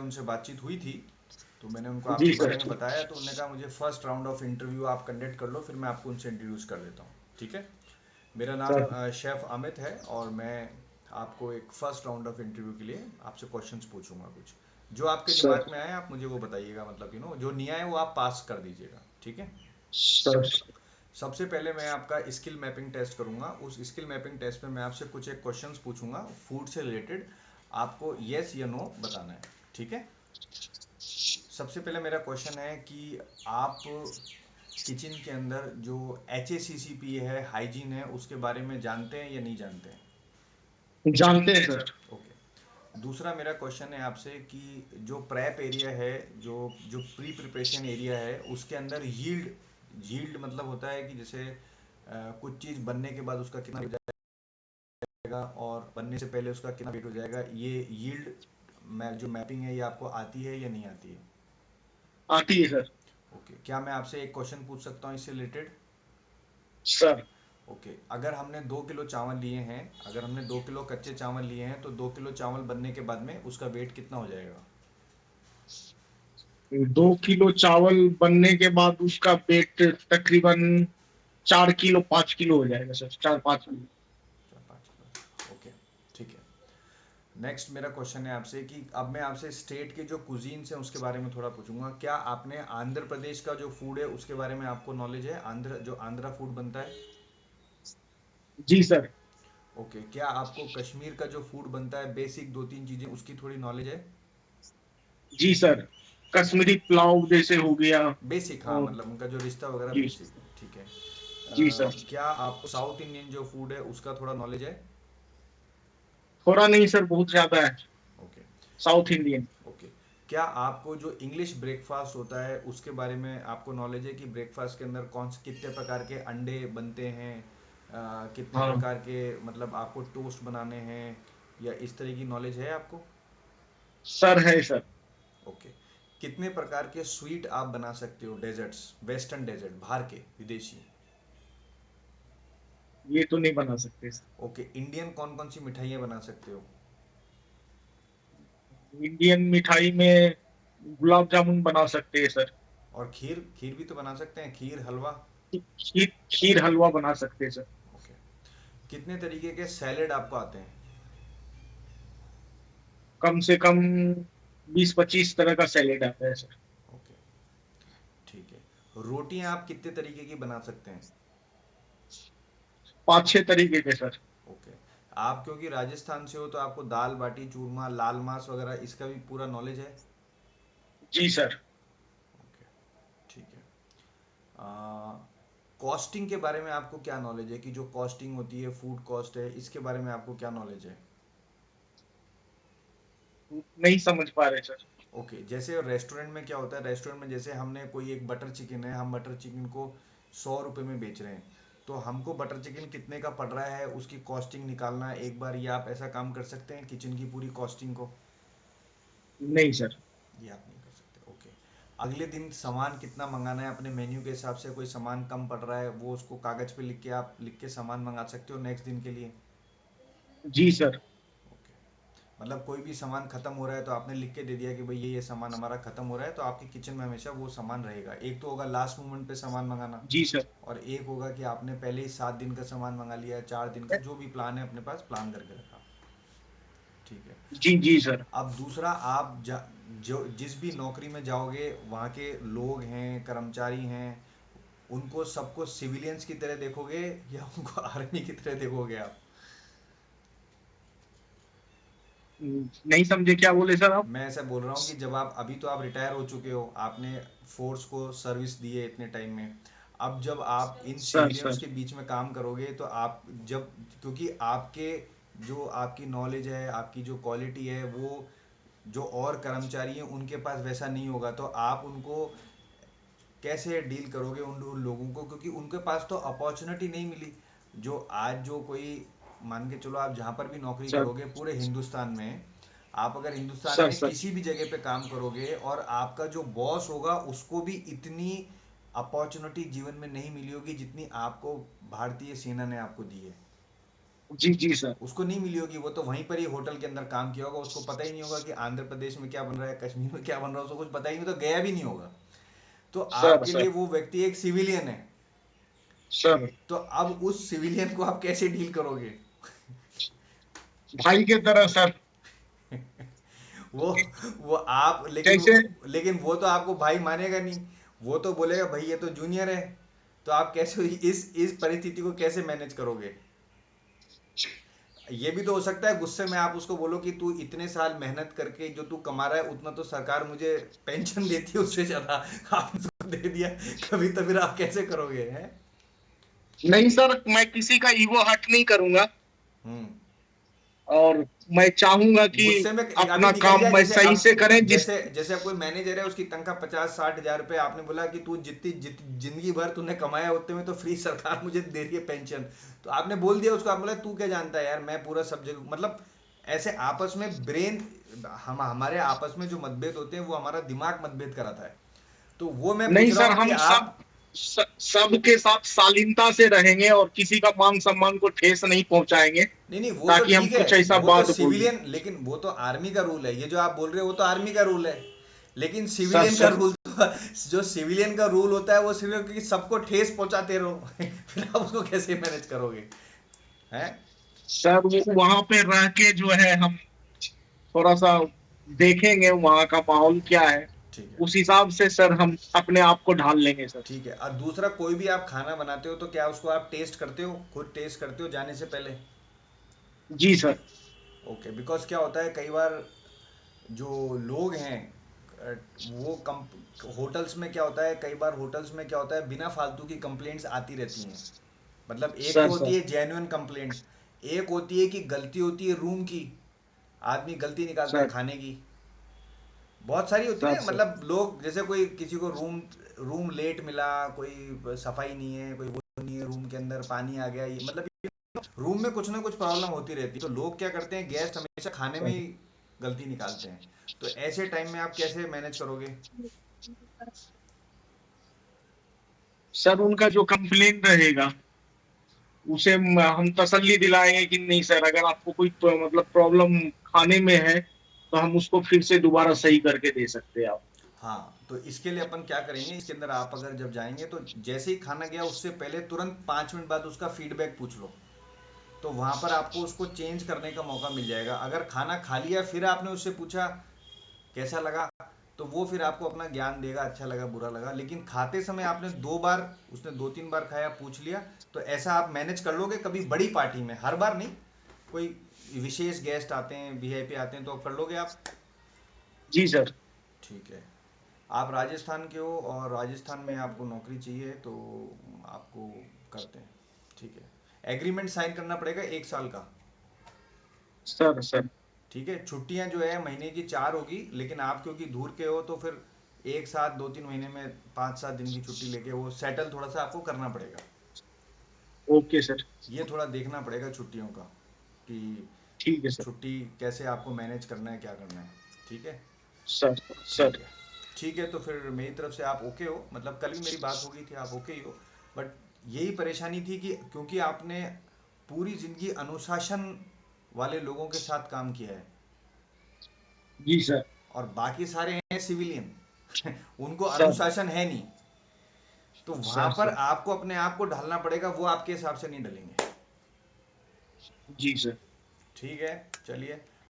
उनसे बातचीत हुई थी, तो मैंने उनको जी आपके बारे सर। में बताया, तो उन्होंने कहा मुझे फर्स्ट राउंड ऑफ इंटरव्यू आप कंडक्ट कर लो, फिर मैं आपको उनसे इंट्रोड्यूस कर देता हूँ। ठीक है। मेरा नाम सर शेफ अमित है, और मैं आपको एक फर्स्ट राउंड ऑफ इंटरव्यू के लिए आपसे क्वेश्चंस पूछूंगा। कुछ जो आपके सर दिमाग में आए आप मुझे वो बताइएगा, मतलब जो नहीं आए वो आप पास कर दीजिएगा। ठीक है। सर सबसे पहले मैं आपका स्किल मैपिंग टेस्ट करूंगा। उस स्किल मैपिंग टेस्ट में मैं आपसे कुछ एक क्वेश्चंस पूछूंगा फूड से रिलेटेड, आपको यस या नो बताना है। ठीक है। सबसे पहले मेरा क्वेश्चन है कि आप किचन के अंदर जो HACCP है, हाइजीन है, उसके बारे में जानते हैं या नहीं जानते हैं? जानते हैं सर। ओके। दूसरा मेरा क्वेश्चन है आपसे कि जो प्रेप एरिया है, जो जो प्री प्रिपरेशन एरिया है, उसके अंदर यील्ड, यील्ड मतलब होता है कि जैसे कुछ चीज़ बनने के बाद उसका कितना हो जाएगा और बनने से पहले उसका कितना वेट हो जाएगा, ये यील्ड जो मैपिंग है ये आपको आती है या नहीं आती है? आती है सर। ओके। क्या मैं आपसे एक क्वेश्चन पूछ सकता हूँ इससे रिलेटेड? Sir okay. अगर हमने 2 किलो चावल लिए हैं, अगर हमने 2 किलो कच्चे चावल लिए हैं, तो 2 किलो चावल बनने के बाद में उसका वेट कितना हो जाएगा? 2 किलो चावल बनने के बाद उसका वेट तकरीबन 4 किलो 5 किलो हो जाएगा सर, 4-5 किलो। 4-5 किलो। ओके। ठीक है। नेक्स्ट मेरा क्वेश्चन है आपसे कि अब मैं आपसे स्टेट के जो कुजीन्स हैं उसके बारे में थोड़ा पूछूंगा। क्या आपने आंध्र प्रदेश का जो फूड है उसके बारे में आपको नॉलेज है? जो आंध्रा फूड बनता है? जी सर। ओके। क्या आपको कश्मीर का जो फूड बनता है, बेसिक 2-3 चीजें उसकी थोड़ी नॉलेज है? जी सर, कश्मीरी पुलाव जैसे हो गया। बेसिक, हाँ, और मतलब उनका जो रिश्ता वगैरह जी। बेसिक। ठीक है। जी सर। क्या आपको साउथ इंडियन जो फूड है उसका थोड़ा नॉलेज है? थोड़ा नहीं सर, बहुत ज्यादा है। ओके। South Indian. ओके। क्या आपको जो इंग्लिश ब्रेकफास्ट होता है उसके बारे में आपको नॉलेज है कि ब्रेकफास्ट के अंदर कौन से कितने प्रकार के अंडे बनते हैं, कितने हाँ प्रकार के, मतलब आपको टोस्ट बनाने हैं, या इस तरह की नॉलेज है आपको? सर, है सर। ओके। कितने प्रकार के स्वीट आप बना सकते हो, डेजर्ट्स, वेस्टर्न डेजर्ट, बाहर के, विदेशी? ये तो नहीं बना सकते सर। ओके। इंडियन कौन कौन सी मिठाइयाँ बना सकते हो? इंडियन मिठाई में गुलाब जामुन बना सकते हैं सर। और खीर, खीर भी तो बना सकते हैं, खीर, हलवा। खीर खीर हलवा बना सकते हैं सर। ओके। कितने तरीके के सैलेड आपको आते हैं? कम से कम 20-25 तरह का सैलेड आता है सर। ओके। ठीक है। रोटियां आप कितने तरीके की बना सकते हैं? 5-6 तरीके के सर। ओके। आप क्योंकि राजस्थान से हो तो आपको दाल बाटी चूरमा, लाल मांस वगैरह इसका भी पूरा नॉलेज है? जी सर। ओके। ठीक है। कॉस्टिंग के बारे में आपको क्या नॉलेज है कि जो कॉस्टिंग होती है, फूड कॉस्ट है, इसके बारे में आपको क्या नॉलेज है? नहीं समझ पा रहे सर। ओके। जैसे रेस्टोरेंट में क्या होता है, रेस्टोरेंट में जैसे हमने कोई एक बटर चिकन है, हम बटर चिकन को 100 रुपये में बेच रहे हैं, तो हमको बटर चिकन कितने का पड़ रहा है उसकी कॉस्टिंग निकालना है एक बार, ये आप ऐसा काम कर सकते हैं किचन की पूरी कॉस्टिंग को? नहीं सर। ये आप नहीं कर सकते। ओके। अगले दिन सामान कितना मंगाना है अपने मेन्यू के हिसाब से, कोई सामान कम पड़ रहा है वो उसको कागज पे लिख के आप लिख के सामान मंगा सकते हो नेक्स्ट दिन के लिए? जी सर। ओके। मतलब कोई भी सामान खत्म हो रहा है तो आपने लिख के दे दिया कि भाई ये सामान हमारा खत्म हो रहा है, तो आपके किचन में हमेशा वो सामान रहेगा। एक तो होगा लास्ट मोमेंट पे सामान मंगाना, जी सर। और एक होगा कि आपने पहले ही 7 दिन का सामान मंगा लिया, 4 दिन का, जो भी प्लान है अपने पास प्लान करके रखा। ठीक है। जी जी सर। अब दूसरा, आप जो जिस भी नौकरी में जाओगे वहाँ के लोग हैं, कर्मचारी हैं, उनको सबको सिविलियंस की तरह देखोगे या उनको आर्मी की तरह देखोगे आप? नहीं समझे, क्या बोले सर आप? मैं ऐसा बोल रहा हूँ कि जब आप अभी तो आप रिटायर हो चुके हो, आपने फोर्स को सर्विस दी है इतने टाइम में, अब जब आप इन सर सिविलियंस सर के बीच में काम करोगे तो आप जब, क्योंकि आपके जो आपकी नॉलेज है, आपकी जो क्वालिटी है, वो जो और कर्मचारी हैं उनके पास वैसा नहीं होगा, तो आप उनको कैसे डील करोगे उन लोगों को, क्योंकि उनके पास तो अपॉर्चुनिटी नहीं मिली। जो आज जो कोई, मान के चलो आप जहाँ पर भी नौकरी सर करोगे पूरे हिंदुस्तान में, आप अगर हिंदुस्तान सर में सर किसी भी जगह पे काम करोगे और आपका जो बॉस होगा उसको भी इतनी अपॉर्चुनिटी जीवन में नहीं मिली होगी जितनी आपको भारतीय सेना ने आपको दी है। जी जी सर। उसको नहीं मिली होगी, वो तो वहीं पर ही होटल के अंदर काम किया होगा, उसको पता ही नहीं होगा कि आंध्र प्रदेश में क्या बन रहा है, कश्मीर में क्या बन रहा है, उसको कुछ पता ही नहीं, तो गया भी नहीं होगा। तो सर आपके लिए सर वो व्यक्ति एक सिविलियन है। सर तो अब उस सिविलियन को आप कैसे डील करोगे? भाई के तरह सर। वो वो आप, जैसे लेकिन वो तो आपको भाई मानेगा नहीं, वो तो बोलेगा भाई ये तो जूनियर है। तो आप कैसे इस परिस्थिति को कैसे मैनेज करोगे? ये भी तो हो सकता है गुस्से में आप उसको बोलो कि तू इतने साल मेहनत करके जो तू कमा रहा है उतना तो सरकार मुझे पेंशन देती है, उससे ज्यादा आपने तो दे दिया। कभी तो फिर आप कैसे करोगे हैं? नहीं सर, मैं किसी का ईगो हर्ट नहीं करूंगा, हम्म। और मैं चाहूंगा कि गुस्से में अभी अपना निकल काम गया, मैं जैसे सही अब से करें जिस। जैसे अब कोई मैनेजर है, उसकी तनख्वाह 50-60 हजार रुपए, आपने बोला कि तू जिंदगी भर तूने कमाया उतने में तो फ्री सरकार मुझे दे रही है पेंशन। तो आपने बोल दिया उसको, आप बोला तू क्या जानता है यार, मैं पूरा सब जगह मतलब, ऐसे आपस में ब्रेन, हमारे आपस में जो मतभेद होते हैं वो हमारा दिमाग मतभेद कराता है। तो वो मैं नहीं पूछ रहा सर, हूँ कि हम आप, सबके साथ शालीनता से रहेंगे और किसी का मान सम्मान को ठेस नहीं पहुंचाएंगे, नहीं नहीं वो तो ताकि हम ठीक है, कुछ ऐसा वो तो बात बोल दें। सिविलियन, लेकिन वो तो आर्मी का रूल है, ये जो आप बोल रहे हो वो तो आर्मी का रूल है। लेकिन सर सिविलियन का सर रूल तो, जो सिविलियन का रूल होता है वो सिविलियन की सबको ठेस पहुंचाते रहो। फिर आप उसको कैसे मैनेज करोगे हैं? सर वो वहां पे रह के जो है हम थोड़ा सा देखेंगे वहां का माहौल क्या है, ठीक है। उस हिसाब से सर हम अपने आप को ढाल लेंगे सर। ठीक है, और दूसरा, कोई भी आप खाना बनाते हो तो क्या उसको आप टेस्ट करते हो, खुद टेस्ट करते हो जाने से पहले? जी सर। ओके, बिकॉज क्या होता है कई बार जो लोग हैं, वो कम, होटल्स में क्या होता है, कई बार होटल्स में क्या होता है, बिना फालतू की कंप्लेंट्स आती रहती हैं। मतलब एक तो सर होती सर है जेन्युइन कंप्लेंट, एक होती है कि गलती होती है रूम की, आदमी गलती निकालता है सर खाने की। बहुत सारी होती सर है, सर मतलब लोग, जैसे कोई किसी को रूम रूम लेट मिला, कोई सफाई नहीं है, कोई वो नहीं है, रूम के अंदर पानी आ गया, ये मतलब रूम में कुछ ना कुछ प्रॉब्लम होती रहती है। तो लोग क्या करते हैं, गेस्ट हमेशा खाने में सर ही गलती निकालते हैं। तो ऐसे टाइम में आप कैसे मैनेज करोगे? सर उनका जो कंप्लेन रहेगा उसे हम तसल्ली दिलाएंगे कि नहीं सर, अगर आपको कोई मतलब प्रॉब्लम खाने में है तो हम उसको फिर से दोबारा सही करके दे सकते हैं आप। हाँ, तो इसके लिए अपन क्या करेंगे, इसके अंदर आप अगर जब जाएंगे तो जैसे ही खाना गया उससे पहले तुरंत 5 मिनट बाद उसका फीडबैक पूछ लो। तो वहां पर आपको उसको चेंज करने का मौका मिल जाएगा। अगर खाना खा लिया फिर आपने उससे पूछा कैसा लगा, तो वो फिर आपको अपना ज्ञान देगा, अच्छा लगा बुरा लगा। लेकिन खाते समय आपने 2 बार, उसने 2-3 बार खाया, पूछ लिया, तो ऐसा आप मैनेज कर लोगे। कभी बड़ी पार्टी में, हर बार नहीं, कोई विशेष गेस्ट आते हैं, वीआईपी आते हैं, तो कर लोगे आप? जी सर। ठीक है। आप राजस्थान के हो और राजस्थान में आपको नौकरी चाहिए, तो आपको करते हैं। ठीक है, एग्रीमेंट साइन करना पड़ेगा 1 साल का। सर सर ठीक है, छुट्टियां जो है महीने की 4 होगी, लेकिन आप क्योंकि दूर के हो तो फिर एक साथ 2-3 महीने में 5-7 दिन की छुट्टी लेके वो सेटल थोड़ा सा आपको करना पड़ेगा। Okay sir. ये थोड़ा देखना पड़ेगा छुट्टियों का, कि ठीक है सर। छुट्टी कैसे आपको मैनेज करना है, क्या करना है। ठीक है। सर ठीक सर है। ठीक है, तो फिर मेरी तरफ से आप ओके हो, मतलब कल भी मेरी बात हो गई थी, आप ओके ही हो। बट यही परेशानी थी कि क्योंकि आपने पूरी जिंदगी अनुशासन वाले लोगों के साथ काम किया है, जी सर। और बाकी सारे हैं सिविलियन, उनको सर अनुशासन है नहीं। तो वहां सर पर सर आपको अपने आप को ढालना पड़ेगा, वो आपके हिसाब से नहीं ढलेंगे। जी सर। ठीक है, चलिए।